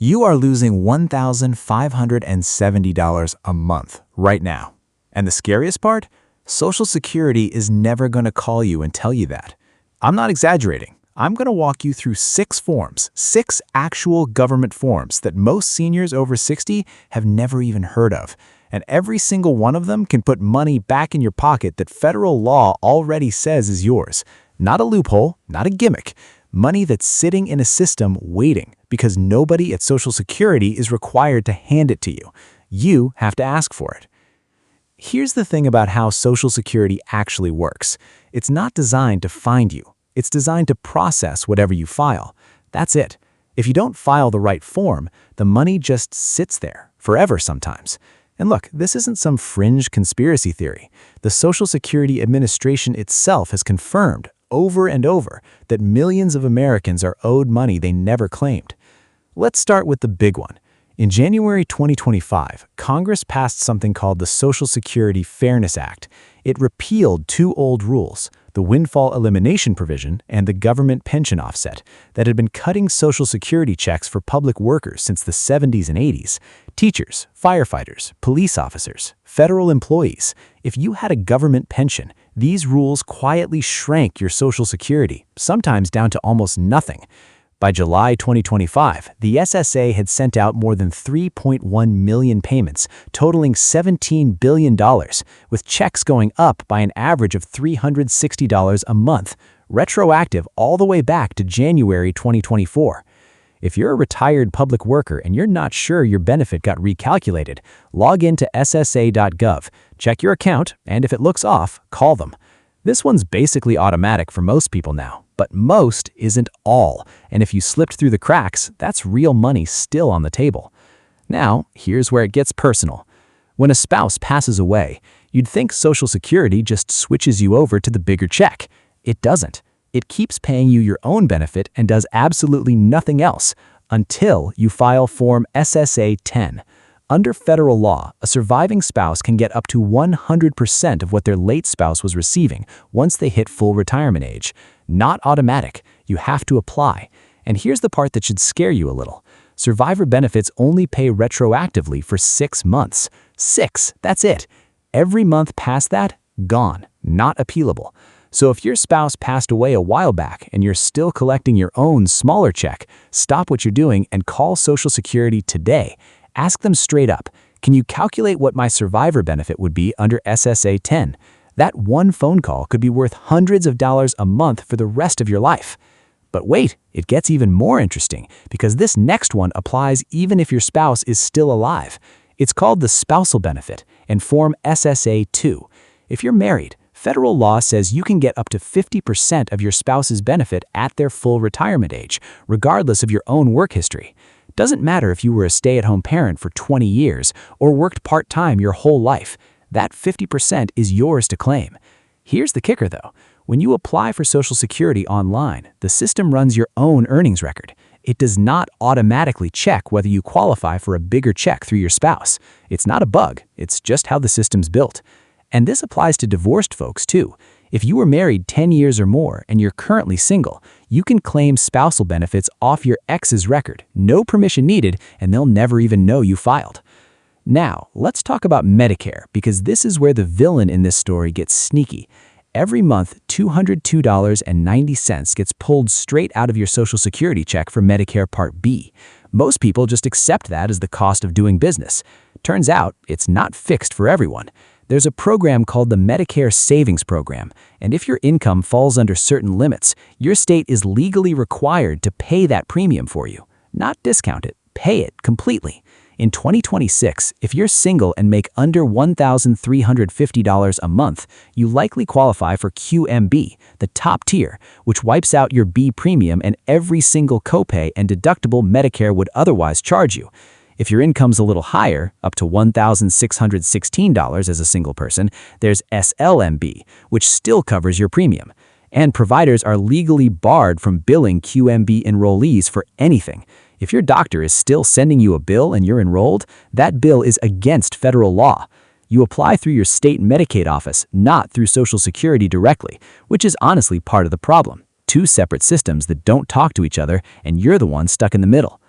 You are losing $1,570 a month right now. And the scariest part? Social Security is never going to call you and tell you that. I'm not exaggerating. I'm going to walk you through 6 forms, 6 actual government forms that most seniors over 60 have never even heard of. And every single one of them can put money back in your pocket that federal law already says is yours. Not a loophole, not a gimmick. Money that's sitting in a system waiting because nobody at Social Security is required to hand it to you. You have to ask for it. Here's the thing about how Social Security actually works. It's not designed to find you. It's designed to process whatever you file. That's it. If you don't file the right form, the money just sits there, forever sometimes. And look, this isn't some fringe conspiracy theory. The Social Security Administration itself has confirmed over and over that millions of Americans are owed money they never claimed. Let's start with the big one. In January 2025, Congress passed something called the Social Security Fairness Act. It repealed 2 old rules, the windfall elimination provision and the government pension offset, that had been cutting Social Security checks for public workers since the 70s and 80s. Teachers, firefighters, police officers, federal employees. If you had a government pension, these rules quietly shrank your Social Security, sometimes down to almost nothing. By July 2025, the SSA had sent out more than 3.1 million payments, totaling $17 billion, with checks going up by an average of $360 a month, retroactive all the way back to January 2024. If you're a retired public worker and you're not sure your benefit got recalculated, log into ssa.gov, check your account, and if it looks off, call them. This one's basically automatic for most people now, but most isn't all, and if you slipped through the cracks, that's real money still on the table. Now, here's where it gets personal. When a spouse passes away, you'd think Social Security just switches you over to the bigger check. It doesn't. It keeps paying you your own benefit and does absolutely nothing else until you file Form SSA-10. Under federal law, a surviving spouse can get up to 100% of what their late spouse was receiving once they hit full retirement age. Not automatic. You have to apply. And here's the part that should scare you a little. Survivor benefits only pay retroactively for 6 months. 6, that's it. Every month past that, gone, not appealable. So if your spouse passed away a while back and you're still collecting your own smaller check, stop what you're doing and call Social Security today. Ask them straight up, can you calculate what my survivor benefit would be under SSA-10? That one phone call could be worth hundreds of dollars a month for the rest of your life. But wait, it gets even more interesting because this next one applies even if your spouse is still alive. It's called the Spousal Benefit and Form SSA-2. If you're married, federal law says you can get up to 50% of your spouse's benefit at their full retirement age, regardless of your own work history. Doesn't matter if you were a stay-at-home parent for 20 years or worked part-time your whole life. That 50% is yours to claim. Here's the kicker, though. When you apply for Social Security online, the system runs your own earnings record. It does not automatically check whether you qualify for a bigger check through your spouse. It's not a bug. It's just how the system's built. And this applies to divorced folks, too. If you were married 10 years or more and you're currently single, you can claim spousal benefits off your ex's record, no permission needed, and they'll never even know you filed. Now, let's talk about Medicare, because this is where the villain in this story gets sneaky. Every month, $202.90 gets pulled straight out of your Social Security check for Medicare Part B. Most people just accept that as the cost of doing business. Turns out, it's not fixed for everyone. There's a program called the Medicare Savings Program, and if your income falls under certain limits, your state is legally required to pay that premium for you. Not discount it, pay it completely. In 2026, if you're single and make under $1,350 a month, you likely qualify for QMB, the top tier, which wipes out your B premium and every single copay and deductible Medicare would otherwise charge you. If your income's a little higher, up to $1,616 as a single person, there's SLMB, which still covers your premium. And providers are legally barred from billing QMB enrollees for anything. If your doctor is still sending you a bill and you're enrolled, that bill is against federal law. You apply through your state Medicaid office, not through Social Security directly, which is honestly part of the problem. 2 separate systems that don't talk to each other, and you're the one stuck in the middle.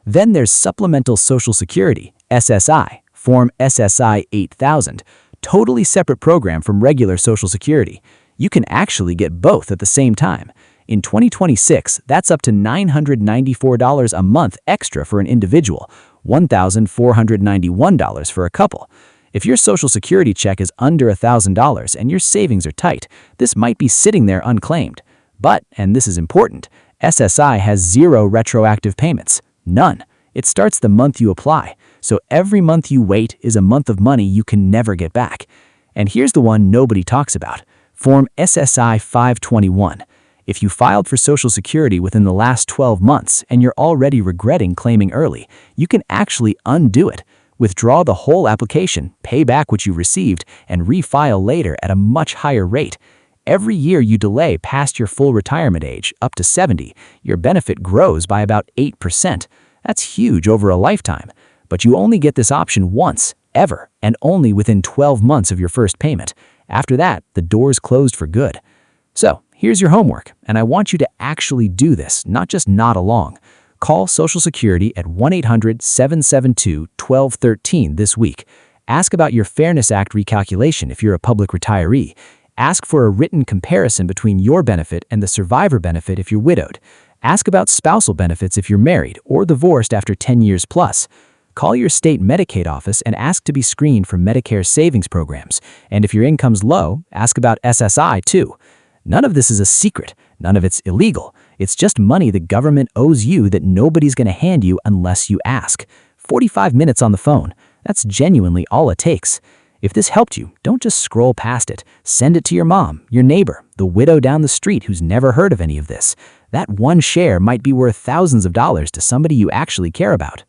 Then there's Supplemental Social Security, SSI, Form SSI 8000, totally separate program from regular Social Security. You can actually get both at the same time. In 2026, that's up to $994 a month extra for an individual, $1,491 for a couple. If your Social Security check is under $1,000 and your savings are tight, this might be sitting there unclaimed. But, and this is important, SSI has zero retroactive payments. None. It starts the month you apply, so every month you wait is a month of money you can never get back. And here's the one nobody talks about. Form SSI 521. If you filed for Social Security within the last 12 months and you're already regretting claiming early, you can actually undo it. Withdraw the whole application, pay back what you received, and refile later at a much higher rate. Every year you delay past your full retirement age, up to 70, your benefit grows by about 8%. That's huge over a lifetime. But you only get this option once, ever, and only within 12 months of your first payment. After that, the door's closed for good. So, here's your homework, and I want you to actually do this, not just nod along. Call Social Security at 1-800-772-1213 this week. Ask about your Fairness Act recalculation if you're a public retiree. Ask for a written comparison between your benefit and the survivor benefit if you're widowed. Ask about spousal benefits if you're married or divorced after 10 years plus. Call your state Medicaid office and ask to be screened for Medicare Savings Programs. And if your income's low, ask about SSI too. None of this is a secret. None of it's illegal. It's just money the government owes you that nobody's going to hand you unless you ask. 45 minutes on the phone. That's genuinely all it takes. If this helped you, don't just scroll past it. Send it to your mom, your neighbor, the widow down the street who's never heard of any of this. That one share might be worth thousands of dollars to somebody you actually care about.